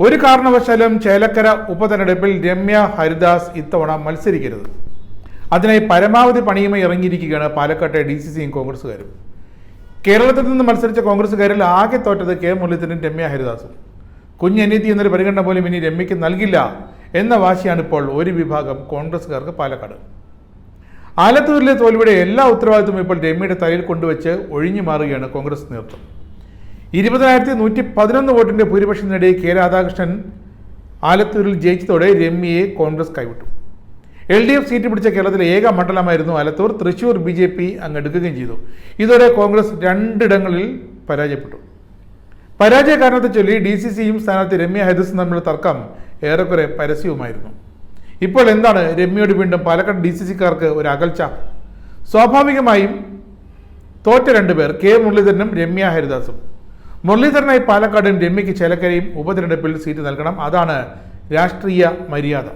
ഒരു കാരണവശാലും ചേലക്കര ഉപതെരഞ്ഞെടുപ്പിൽ രമ്യ ഹരിദാസ് ഇത്തവണ മത്സരിക്കരുത്. അതിനായി പരമാവധി പണിയുമായി ഇറങ്ങിയിരിക്കുകയാണ് പാലക്കാട്ടെ DCCയും കോൺഗ്രസുകാരും. കേരളത്തിൽ നിന്ന് മത്സരിച്ച കോൺഗ്രസുകാരിൽ ആകെ തോറ്റത് കെ മുരളീധരനും രമ്യ ഹരിദാസും. കുഞ്ഞനീതി എന്നൊരു പരിഗണന പോലും ഇനി രമ്യയ്ക്ക് നൽകില്ല എന്ന വാശിയാണ് ഇപ്പോൾ ഒരു വിഭാഗം കോൺഗ്രസുകാർക്ക് പാലക്കാട്. ആലത്തൂരിലെ തോൽവിയുടെ എല്ലാ ഉത്തരവാദിത്വവും ഇപ്പോൾ രമ്യയുടെ തലയിൽ കൊണ്ടുവച്ച് ഒഴിഞ്ഞു മാറുകയാണ് കോൺഗ്രസ് നേതൃത്വം. 20,111 വോട്ടിന്റെ ഭൂരിപക്ഷം നേടിയ കെ രാധാകൃഷ്ണൻ ആലത്തൂരിൽ ജയിച്ചതോടെ രമ്യയെ കോൺഗ്രസ് കൈവിട്ടു. LDF സീറ്റ് പിടിച്ച കേരളത്തിലെ ഏക മണ്ഡലമായിരുന്നു ആലത്തൂർ. തൃശൂർ BJP അങ്ങെടുക്കുകയും ചെയ്തു. ഇതോടെ കോൺഗ്രസ് രണ്ടിടങ്ങളിൽ പരാജയപ്പെട്ടു. പരാജയ കാരണത്തെ ചൊല്ലി DCCയും സ്ഥാനാർത്ഥി രമ്യ ഹരിദാസും തമ്മിലുള്ള തർക്കം ഏറെക്കുറെ പരസ്യവുമായിരുന്നു. ഇപ്പോൾ എന്താണ് രമ്യയോട് വീണ്ടും പാലക്കാട് DCCക്കാർക്ക് ഒരു അകൽച്ച? സ്വാഭാവികമായും തോറ്റ രണ്ടുപേർ കെ മുരളീധരനും രമ്യ ഹരിദാസും. മുരളീധരനായി പാലക്കാടും രമ്യയ്ക്ക് ചേലക്കരയും ഉപതെരഞ്ഞെടുപ്പിൽ സീറ്റ് നൽകണം. അതാണ് രാഷ്ട്രീയ മര്യാദ.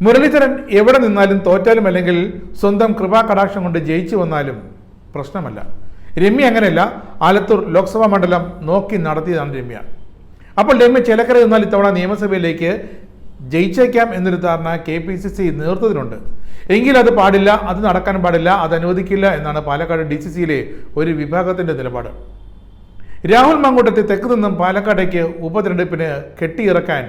മുരളീധരൻ എവിടെ നിന്നാലും തോറ്റാലും അല്ലെങ്കിൽ സ്വന്തം കൃപാകടാക്ഷം കൊണ്ട് ജയിച്ചു വന്നാലും പ്രശ്നമല്ല. രമ്യ അങ്ങനെയല്ല. ആലത്തൂർ ലോക്സഭാ മണ്ഡലം നോക്കി നടത്തിയതാണ് രമ്യ. അപ്പോൾ രമ്യ ചേലക്കര നിന്നാൽ ഇത്തവണ നിയമസഭയിലേക്ക് ജയിച്ചേക്കാം എന്നൊരു ധാരണ KPCC നേതൃത്വത്തിനുണ്ട്. എങ്കിൽ അത് പാടില്ല, അത് നടക്കാൻ പാടില്ല, അത് അനുവദിക്കില്ല എന്നാണ് പാലക്കാട് DCCയിലെ ഒരു വിഭാഗത്തിന്റെ നിലപാട്. രാഹുൽ മാങ്കൂട്ടത്തെ തെക്ക് നിന്നും പാലക്കാടേക്ക് ഉപതെരഞ്ഞെടുപ്പിന് കെട്ടിയിറക്കാൻ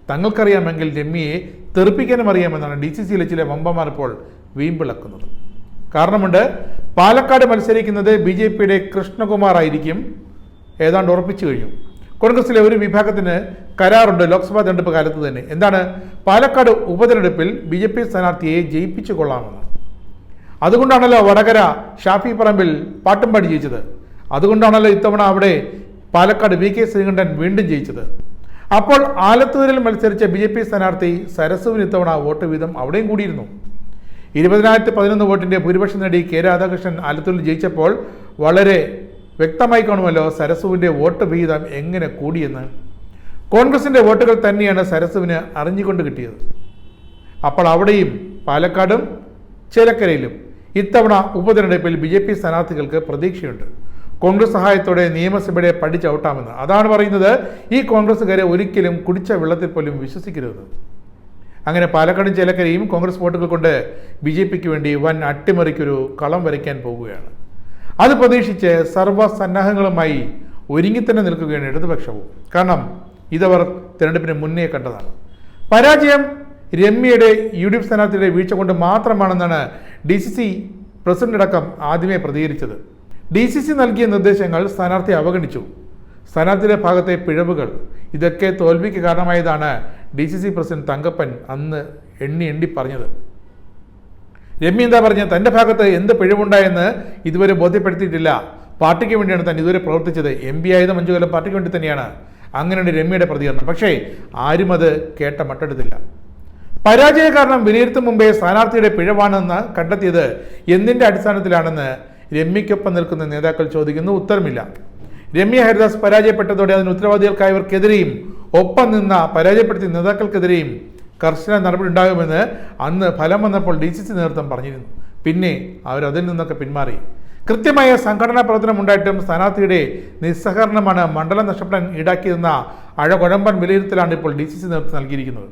തങ്ങൾക്കറിയാമെങ്കിൽ രമ്യയെ തെറിപ്പിക്കാനും അറിയാമെന്നാണ് DCCയിലെ ചില വമ്പന്മാർ ഇപ്പോൾ വീമ്പിളക്കുന്നത്. കാരണമുണ്ട്. പാലക്കാട് മത്സരിക്കുന്നത് BJPയുടെ കൃഷ്ണകുമാർ ആയിരിക്കും. ഏതാണ്ട് ഉറപ്പിച്ചു കഴിഞ്ഞു. കോൺഗ്രസിലെ ഒരു വിഭാഗത്തിന് കരാറുണ്ട് ലോക്സഭാ തെരഞ്ഞെടുപ്പ് കാലത്ത് തന്നെ. എന്താണ്? പാലക്കാട് ഉപതെരഞ്ഞെടുപ്പിൽ BJP സ്ഥാനാർത്ഥിയെ ജയിപ്പിച്ചു കൊള്ളാമെന്ന്. അതുകൊണ്ടാണല്ലോ വടകര ഷാഫി പറമ്പിൽ പാട്ടും പാടി ജയിച്ചത്. അതുകൊണ്ടാണല്ലോ ഇത്തവണ അവിടെ പാലക്കാട് VK ശ്രീകണ്ഠൻ വീണ്ടും ജയിച്ചത്. അപ്പോൾ ആലത്തൂരിൽ മത്സരിച്ച BJP സ്ഥാനാർത്ഥി സരസുവിന് ഇത്തവണ വോട്ട് വീതം അവിടെയും കൂടിയിരുന്നു. 20,011 വോട്ടിന്റെ ഭൂരിപക്ഷം നേടി കെ രാധാകൃഷ്ണൻ ആലത്തൂരിൽ ജയിച്ചപ്പോൾ വളരെ വ്യക്തമായി കാണുമല്ലോ സരസുവിന്റെ വോട്ട് വിഹിതം എങ്ങനെ കൂടിയെന്ന്. കോൺഗ്രസിന്റെ വോട്ടുകൾ തന്നെയാണ് സരസുവിന് അറിഞ്ഞുകൊണ്ട് കിട്ടിയത്. അപ്പോൾ അവിടെയും പാലക്കാടും ചേലക്കരയിലും ഇത്തവണ ഉപതെരഞ്ഞെടുപ്പിൽ BJP സ്ഥാനാർത്ഥികൾക്ക് പ്രതീക്ഷയുണ്ട്. കോൺഗ്രസ് സഹായത്തോടെ നിയമസഭയുടെ പടി ചവിട്ടാമെന്ന്. അതാണ് പറയുന്നത്. ഈ കോൺഗ്രസുകാരെ ഒരിക്കലും കുടിച്ച വെള്ളത്തിൽ പോലും വിശ്വസിക്കരുത്. അങ്ങനെ പാലക്കാടും ചേലക്കരയും കോൺഗ്രസ് വോട്ടുകൾ കൊണ്ട് BJPക്ക് വേണ്ടി വൻ അട്ടിമറിക്കൊരു കളം വരയ്ക്കാൻ പോകുകയാണ്. അത് പ്രതീക്ഷിച്ച് സർവ്വസന്നാഹങ്ങളുമായി ഒരുങ്ങിത്തന്നെ നിൽക്കുകയാണ് ഇടതുപക്ഷവും. കാരണം ഇതവർ തിരഞ്ഞെടുപ്പിന് മുന്നേ കണ്ടതാണ്. പരാജയം രമ്യയുടെ UDF സ്ഥാനാർത്ഥിയുടെ വീഴ്ച കൊണ്ട് മാത്രമാണെന്നാണ് DCC പ്രസിഡന്റ് അടക്കം ആദ്യമേ പ്രതികരിച്ചത്. DCC നൽകിയ നിർദ്ദേശങ്ങൾ സ്ഥാനാർത്ഥി അവഗണിച്ചു. സ്ഥാനാർത്ഥിയുടെ ഭാഗത്തെ പിഴവുകൾ ഇതൊക്കെ തോൽവിക്ക് കാരണമായതാണ് DCC പ്രസിഡന്റ് തങ്കപ്പൻ അന്ന് എണ്ണി പറഞ്ഞത്. രമ്യ എന്താ പറഞ്ഞത്? തൻ്റെ ഭാഗത്ത് എന്ത് പിഴവുണ്ടായെന്ന് ഇതുവരെ ബോധ്യപ്പെടുത്തിയിട്ടില്ല. പാർട്ടിക്ക് വേണ്ടിയാണ് താൻ ഇതുവരെ പ്രവർത്തിച്ചത്. MP ആയത് 5 കൊല്ലം പാർട്ടിക്ക് വേണ്ടി തന്നെയാണ്. അങ്ങനെയാണ് രമ്യയുടെ പ്രതികരണം. പക്ഷേ ആരും അത് കേട്ട മട്ടെടുത്തില്ല. പരാജയ കാരണം വിലയിരുത്തും മുമ്പേ സ്ഥാനാർത്ഥിയുടെ പിഴവാണെന്ന് കണ്ടെത്തിയത് എന്തിൻ്റെ അടിസ്ഥാനത്തിലാണെന്ന് രമ്യയ്ക്കൊപ്പം നിൽക്കുന്ന നേതാക്കൾ ചോദിക്കുന്നു. ഉത്തരമില്ല. രമ്യ ഹരിദാസ് പരാജയപ്പെട്ടതോടെ അതിന് ഉത്തരവാദികൾക്കായവർക്കെതിരെയും ഒപ്പം നിന്ന പരാജയപ്പെടുത്തിയ നേതാക്കൾക്കെതിരെയും കർശന നടപടി ഉണ്ടാകുമെന്ന് അന്ന് ഫലം വന്നപ്പോൾ DCC നേതൃത്വം പറഞ്ഞിരുന്നു. പിന്നെ അവരതിൽ നിന്നൊക്കെ പിന്മാറി. കൃത്യമായ സംഘടനാ പ്രവർത്തനം ഉണ്ടായിട്ടും സ്ഥാനാർത്ഥിയുടെ നിസ്സഹകരണമാണ് മണ്ഡലം നഷ്ടപ്പെടാൻ ഈടാക്കിയതെന്ന അഴകുഴമ്പൻ വിലയിരുത്തലാണ് ഇപ്പോൾ DCC നേതൃത്വം നൽകിയിരിക്കുന്നത്.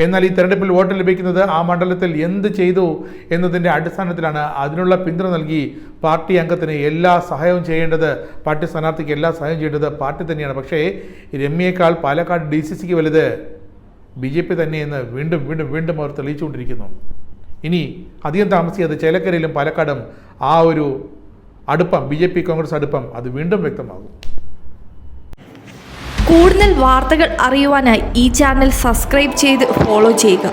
എന്നാൽ ഈ തെരഞ്ഞെടുപ്പിൽ വോട്ട് ലഭിക്കുന്നത് ആ മണ്ഡലത്തിൽ എന്ത് ചെയ്തു എന്നതിൻ്റെ അടിസ്ഥാനത്തിലാണ്. അതിനുള്ള പിന്തുണ നൽകി പാർട്ടി അംഗത്തിന് എല്ലാ സഹായവും ചെയ്യേണ്ടത്, പാർട്ടി സ്ഥാനാർത്ഥിക്ക് എല്ലാ സഹായം ചെയ്യേണ്ടത് പാർട്ടി തന്നെയാണ്. പക്ഷേ രമ്യയേക്കാൾ പാലക്കാട് DCCക്ക് വലുത് BJP തന്നെയെന്ന് വീണ്ടും അവർ തെളിയിച്ചുകൊണ്ടിരിക്കുന്നു. ഇനി അധികം താമസിയാതെ ചേലക്കരയിലും പാലക്കാടും ആ ഒരു അടുപ്പം, BJP കോൺഗ്രസ് അടുപ്പം, അത് വീണ്ടും വ്യക്തമാകും. കൂടുതൽ വാർത്തകൾ അറിയുവാനായി ഈ ചാനൽ സബ്സ്ക്രൈബ് ചെയ്ത് ഫോളോ ചെയ്യുക.